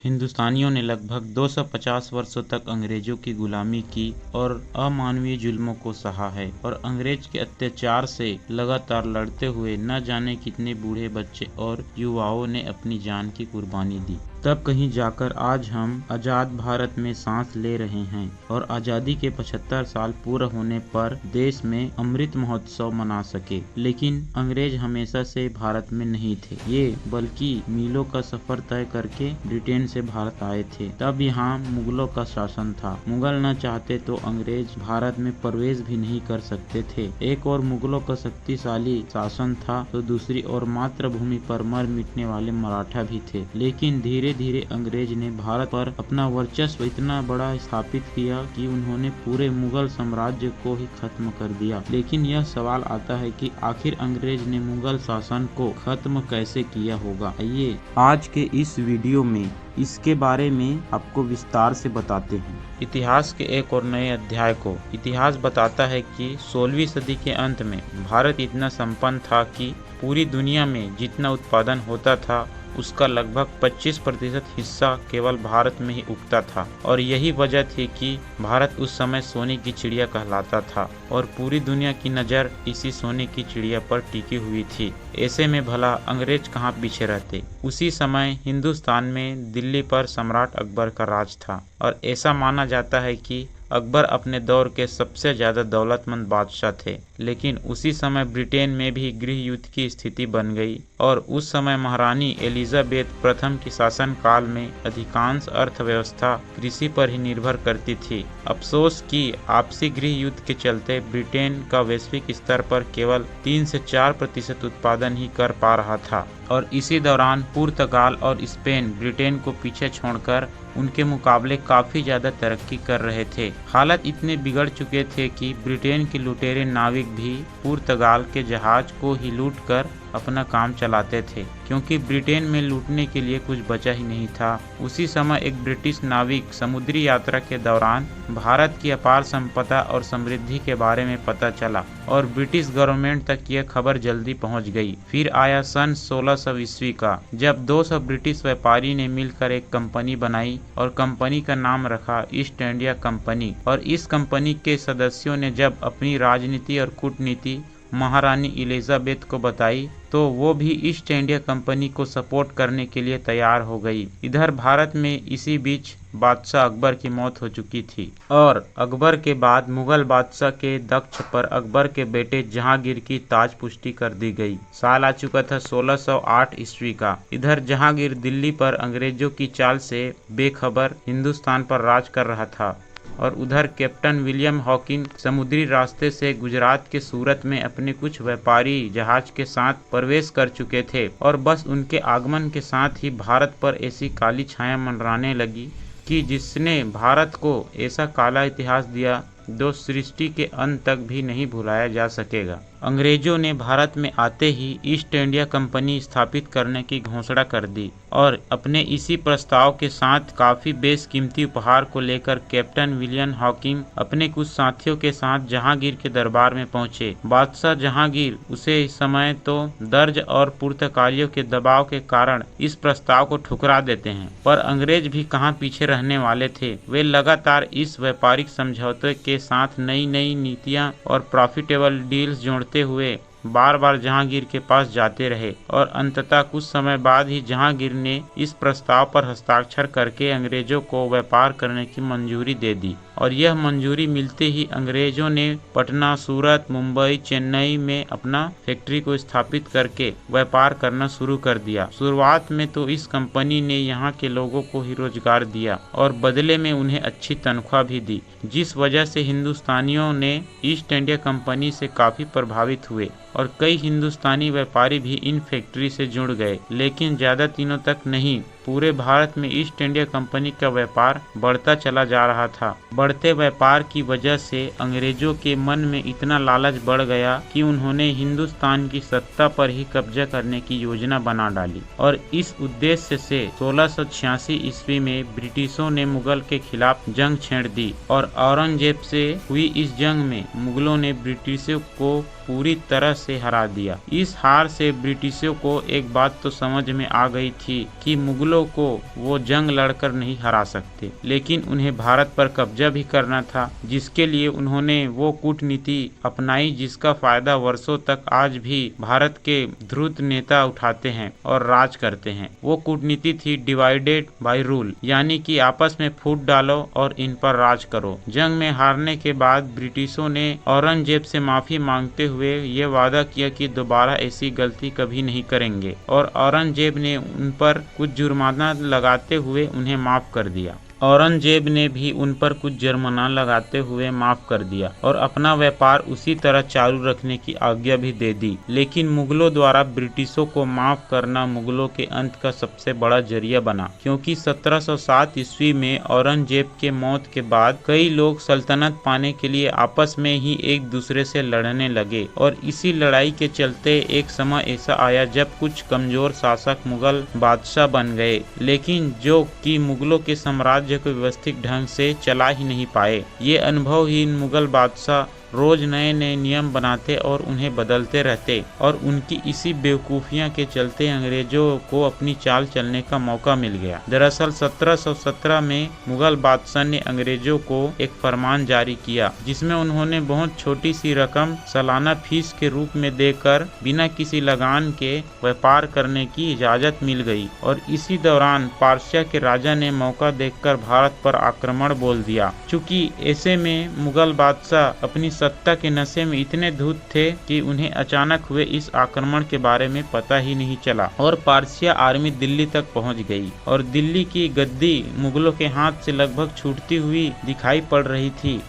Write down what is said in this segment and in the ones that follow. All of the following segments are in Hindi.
हिंदुस्तानियों ने लगभग 250 वर्षों तक अंग्रेजों की गुलामी की और अमानवीय जुल्मों को सहा है और अंग्रेज के अत्याचार से लगातार लड़ते हुए न जाने कितने बूढ़े, बच्चे और युवाओं ने अपनी जान की कुर्बानी दी। तब कहीं जाकर आज हम आजाद भारत में सांस ले रहे हैं और आजादी के 75 साल पूरा होने पर देश में अमृत महोत्सव मना सके। लेकिन अंग्रेज हमेशा से भारत में नहीं थे, ये बल्कि मीलों का सफर तय करके ब्रिटेन से भारत आए थे। तब यहाँ मुगलों का शासन था। मुगल न चाहते तो अंग्रेज भारत में प्रवेश भी नहीं कर सकते थे। एक और मुगलों का शक्तिशाली शासन था तो दूसरी ओर मातृभूमि पर मर मिटने वाले मराठा भी थे। लेकिन धीरे धीरे अंग्रेज ने भारत पर अपना वर्चस्व इतना बड़ा स्थापित किया कि उन्होंने पूरे मुगल साम्राज्य को ही खत्म कर दिया। लेकिन यह सवाल आता है कि आखिर अंग्रेज ने मुगल शासन को खत्म कैसे किया होगा। आइए आज के इस वीडियो में इसके बारे में आपको विस्तार से बताते हैं। इतिहास के एक और नए अध्याय को। इतिहास बताता है कि 16वीं सदी के अंत में भारत इतना संपन्न था कि पूरी दुनिया में जितना उत्पादन होता था उसका लगभग 25% हिस्सा केवल भारत में ही उगता था और यही वजह थी कि भारत उस समय सोने की चिड़िया कहलाता था और पूरी दुनिया की नज़र इसी सोने की चिड़िया पर टिकी हुई थी। ऐसे में भला अंग्रेज कहाँ पीछे रहते। उसी समय हिंदुस्तान में दिल्ली पर सम्राट अकबर का राज था और ऐसा माना जाता है कि अकबर अपने दौर के सबसे ज़्यादा दौलतमंद बादशाह थे। लेकिन उसी समय ब्रिटेन में भी गृह युद्ध की स्थिति बन गई और उस समय महारानी एलिजाबेथ प्रथम के शासन काल में अधिकांश अर्थव्यवस्था कृषि पर ही निर्भर करती थी। अफसोस कि आपसी गृह युद्ध के चलते ब्रिटेन का वैश्विक स्तर पर केवल 3 से 4% उत्पादन ही कर पा रहा था और इसी दौरान पुर्तगाल और स्पेन ब्रिटेन को पीछे छोड़कर उनके मुकाबले काफी ज्यादा तरक्की कर रहे थे। हालत इतने बिगड़ चुके थे कि ब्रिटेन के लुटेरे नाविक भी पुर्तगाल के जहाज को ही लूट कर अपना काम चलाते थे, क्योंकि ब्रिटेन में लूटने के लिए कुछ बचा ही नहीं था। उसी समय एक ब्रिटिश नाविक समुद्री यात्रा के दौरान भारत की अपार संपदा और समृद्धि के बारे में पता चला और ब्रिटिश गवर्नमेंट तक यह खबर जल्दी पहुंच गई। फिर आया सन 1600 ईस्वी का, जब 200 ब्रिटिश व्यापारी ने मिलकर एक कंपनी बनाई और कंपनी का नाम रखा ईस्ट इंडिया कंपनी। और इस कंपनी के सदस्यों ने जब अपनी राजनीति और कूटनीति महारानी एलिजाबेथ को बताई तो वो भी ईस्ट इंडिया कंपनी को सपोर्ट करने के लिए तैयार हो गई। इधर भारत में इसी बीच बादशाह अकबर की मौत हो चुकी थी और अकबर के बाद मुगल बादशाह के दक्ष पर अकबर के बेटे जहांगीर की ताज पुष्टि कर दी गई। साल आ चुका था 1608 ईस्वी का। इधर जहांगीर दिल्ली पर अंग्रेजों की चाल से बेखबर हिंदुस्तान पर राज कर रहा था और उधर कैप्टन विलियम हॉकिंग समुद्री रास्ते से गुजरात के सूरत में अपने कुछ व्यापारी जहाज के साथ प्रवेश कर चुके थे और बस उनके आगमन के साथ ही भारत पर ऐसी काली छाया मंडराने लगी कि जिसने भारत को ऐसा काला इतिहास दिया जो सृष्टि के अंत तक भी नहीं भुलाया जा सकेगा। अंग्रेजों ने भारत में आते ही ईस्ट इंडिया कंपनी स्थापित करने की घोषणा कर दी और अपने इसी प्रस्ताव के साथ काफी बेशकीमती उपहार को लेकर कैप्टन विलियम हॉकिंग अपने कुछ साथियों के साथ जहांगीर के दरबार में पहुंचे। बादशाह जहांगीर उसे इस समय तो दर्ज और पुर्तगालियों के दबाव के कारण इस प्रस्ताव को ठुकरा देते हैं, पर अंग्रेज भी कहाँ पीछे रहने वाले थे। वे लगातार इस व्यापारिक समझौते के साथ नई नई नीतियां और प्रॉफिटेबल डील्स जोड़ते हुए बार बार जहांगीर के पास जाते रहे और अंततः कुछ समय बाद ही जहांगीर ने इस प्रस्ताव पर हस्ताक्षर करके अंग्रेजों को व्यापार करने की मंजूरी दे दी और यह मंजूरी मिलते ही अंग्रेजों ने पटना, सूरत, मुंबई, चेन्नई में अपना फैक्ट्री को स्थापित करके व्यापार करना शुरू कर दिया। शुरुआत में तो इस कंपनी ने यहाँ के लोगों को ही रोजगार दिया और बदले में उन्हें अच्छी तनख्वाह भी दी, जिस वजह से हिंदुस्तानियों ने ईस्ट इंडिया कंपनी से काफी प्रभावित हुए और कई हिंदुस्तानी व्यापारी भी इन फैक्ट्री से जुड़ गए। लेकिन ज्यादा दिनों तक नहीं, पूरे भारत में ईस्ट इंडिया कंपनी का व्यापार बढ़ता चला जा रहा था। बढ़ते व्यापार की वजह से अंग्रेजों के मन में इतना लालच बढ़ गया कि उन्होंने हिंदुस्तान की सत्ता पर ही कब्जा करने की योजना बना डाली और इस उद्देश्य से 1686 ईस्वी में ब्रिटिशों ने मुगल के खिलाफ जंग छेड़ दी और औरंगजेब से हुई इस जंग में मुगलों ने ब्रिटिशों को पूरी तरह से हरा दिया। इस हार से ब्रिटिशों को एक बात तो समझ में आ गई थी कि मुगलों को वो जंग लड़कर नहीं हरा सकते, लेकिन उन्हें भारत पर कब्जा भी करना था, जिसके लिए उन्होंने वो कूटनीति अपनाई जिसका फायदा वर्षों तक आज भी भारत के ध्रुत नेता उठाते हैं और राज करते हैं। वो कूटनीति थी डिवाइडेड बाय रूल, यानी कि आपस में फूट डालो और इन पर राज करो। जंग में हारने के बाद ब्रिटिशों ने औरंगजेब से माफी मांगते हुए ये वादा किया कि दोबारा ऐसी गलती कभी नहीं करेंगे, और औरंगजेब ने उन पर कुछ जुर्माना लगाते हुए उन्हें माफ कर दिया। औरंगजेब ने भी उन पर कुछ जुर्माना लगाते हुए माफ कर दिया और अपना व्यापार उसी तरह चालू रखने की आज्ञा भी दे दी। लेकिन मुगलों द्वारा ब्रिटिशों को माफ करना मुगलों के अंत का सबसे बड़ा जरिया बना, क्योंकि 1707 ईस्वी में औरंगजेब के मौत के बाद कई लोग सल्तनत पाने के लिए आपस में ही एक दूसरे से लड़ने लगे, और इसी लड़ाई के चलते एक समय ऐसा आया जब कुछ कमजोर शासक मुगल बादशाह बन गए, लेकिन जो कि मुगलों के साम्राज्य को व्यवस्थित ढंग से चला ही नहीं पाए। ये अनुभवहीन मुगल बादशाह रोज नए नए नियम बनाते और उन्हें बदलते रहते, और उनकी इसी बेवकूफियां के चलते अंग्रेजों को अपनी चाल चलने का मौका मिल गया। दरअसल 1717 में मुगल बादशाह ने अंग्रेजों को एक फरमान जारी किया, जिसमें उन्होंने बहुत छोटी सी रकम सालाना फीस के रूप में देकर बिना किसी लगान के व्यापार करने की इजाजत मिल गई। और इसी दौरान पारसिया के राजा ने मौका देखकर भारत पर आक्रमण बोल दिया। चूंकि ऐसे में मुगल बादशाह अपनी सत्ता के नशे में इतने धूत थे कि उन्हें अचानक हुए इस आक्रमण के बारे में पता ही नहीं चला, और पारसिया आर्मी दिल्ली तक पहुंच गई और दिल्ली की गद्दी मुगलों के हाथ से लगभग छूटती हुई दिखाई पड़ रही थी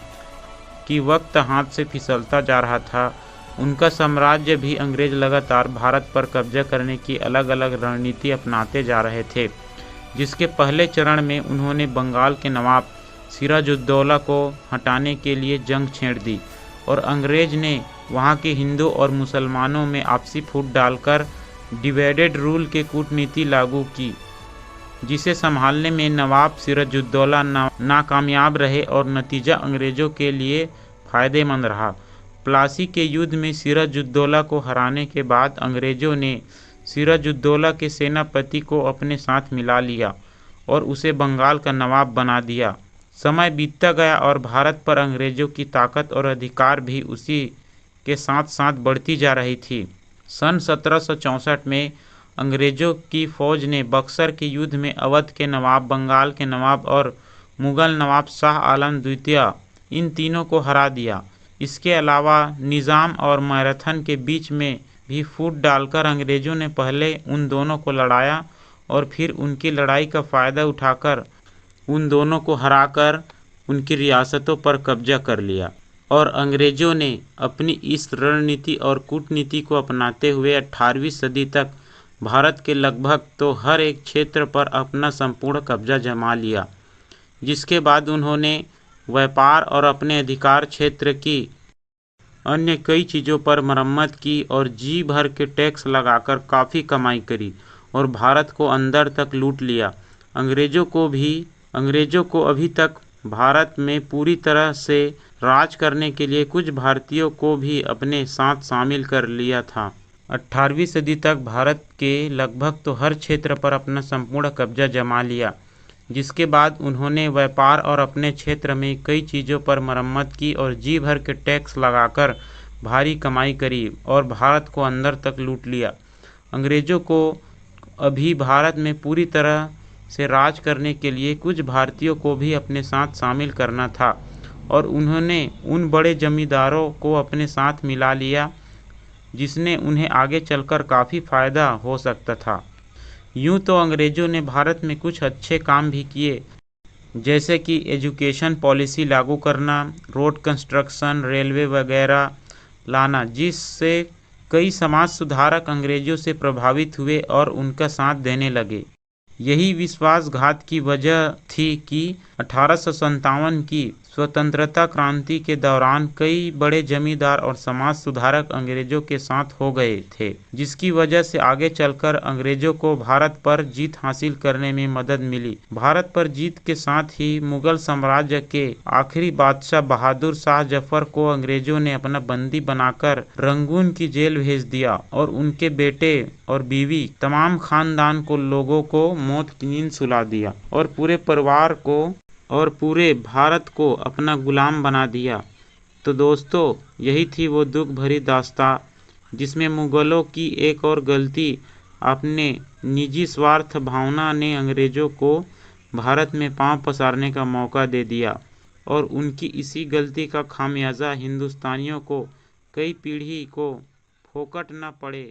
कि वक्त हाथ से फिसलता जा रहा था। उनका साम्राज्य भी अंग्रेज लगातार भारत पर कब्जा करने की अलग अलग रणनीति अपनाते जा रहे थे, जिसके पहले चरण में उन्होंने बंगाल के नवाब सिराजुद्दौला को हटाने के लिए जंग छेड़ दी, और अंग्रेज ने वहां के हिंदू और मुसलमानों में आपसी फूट डालकर डिवाइडेड रूल की कूटनीति लागू की, जिसे संभालने में नवाब सिराजुद्दौला नाकामयाब रहे और नतीजा अंग्रेजों के लिए फायदेमंद रहा। प्लासी के युद्ध में सिराजुद्दौला को हराने के बाद अंग्रेजों ने सिराजुद्दौला के सेनापति को अपने साथ मिला लिया और उसे बंगाल का नवाब बना दिया। समय बीतता गया और भारत पर अंग्रेजों की ताकत और अधिकार भी उसी के साथ साथ बढ़ती जा रही थी। सन 1764 में अंग्रेजों की फौज ने बक्सर के युद्ध में अवध के नवाब, बंगाल के नवाब और मुगल नवाब शाह आलम द्वितीय इन तीनों को हरा दिया। इसके अलावा निज़ाम और मैराथन के बीच में भी फूट डालकर अंग्रेजों ने पहले उन दोनों को लड़ाया और फिर उनकी लड़ाई का फायदा उठाकर उन दोनों को हराकर उनकी रियासतों पर कब्जा कर लिया। और अंग्रेजों ने अपनी इस रणनीति और कूटनीति को अपनाते हुए 18वीं सदी तक भारत के लगभग तो हर एक क्षेत्र पर अपना संपूर्ण कब्जा जमा लिया, जिसके बाद उन्होंने व्यापार और अपने अधिकार क्षेत्र की अन्य कई चीज़ों पर मरम्मत की और जी भर के टैक्स लगाकर काफ़ी कमाई करी और भारत को अंदर तक लूट लिया। अंग्रेजों को अभी तक भारत में पूरी तरह से राज करने के लिए कुछ भारतीयों को भी अपने साथ शामिल कर लिया था। 18वीं सदी तक भारत के लगभग तो हर क्षेत्र पर अपना संपूर्ण कब्जा जमा लिया, जिसके बाद उन्होंने व्यापार और अपने क्षेत्र में कई चीज़ों पर मरम्मत की और जी भर के टैक्स लगाकर भारी कमाई करी और भारत को अंदर तक लूट लिया। अंग्रेजों को अभी भारत में पूरी तरह से राज करने के लिए कुछ भारतीयों को भी अपने साथ शामिल करना था और उन्होंने उन बड़े जमींदारों को अपने साथ मिला लिया जिसने उन्हें आगे चलकर काफ़ी फ़ायदा हो सकता था। यूँ तो अंग्रेज़ों ने भारत में कुछ अच्छे काम भी किए, जैसे कि एजुकेशन पॉलिसी लागू करना, रोड कंस्ट्रक्शन, रेलवे वगैरह लाना, जिससे कई समाज सुधारक अंग्रेज़ों से प्रभावित हुए और उनका साथ देने लगे। यही विश्वासघात की वजह थी कि 1857 की स्वतंत्रता क्रांति के दौरान कई बड़े जमींदार और समाज सुधारक अंग्रेजों के साथ हो गए थे, जिसकी वजह से आगे चलकर अंग्रेजों को भारत पर जीत हासिल करने में मदद मिली। भारत पर जीत के साथ ही मुगल साम्राज्य के आखिरी बादशाह बहादुर शाह जफर को अंग्रेजों ने अपना बंदी बनाकर रंगून की जेल भेज दिया और उनके बेटे और बीवी तमाम खानदान को लोगों को मौत की नींद सुला दिया और पूरे परिवार को और पूरे भारत को अपना गुलाम बना दिया। तो दोस्तों, यही थी वो दुख भरी दास्तां जिसमें मुगलों की एक और गलती, अपने निजी स्वार्थ भावना ने अंग्रेजों को भारत में पांव पसारने का मौका दे दिया और उनकी इसी गलती का खामियाजा हिंदुस्तानियों को कई पीढ़ी को फोकट ना पड़े।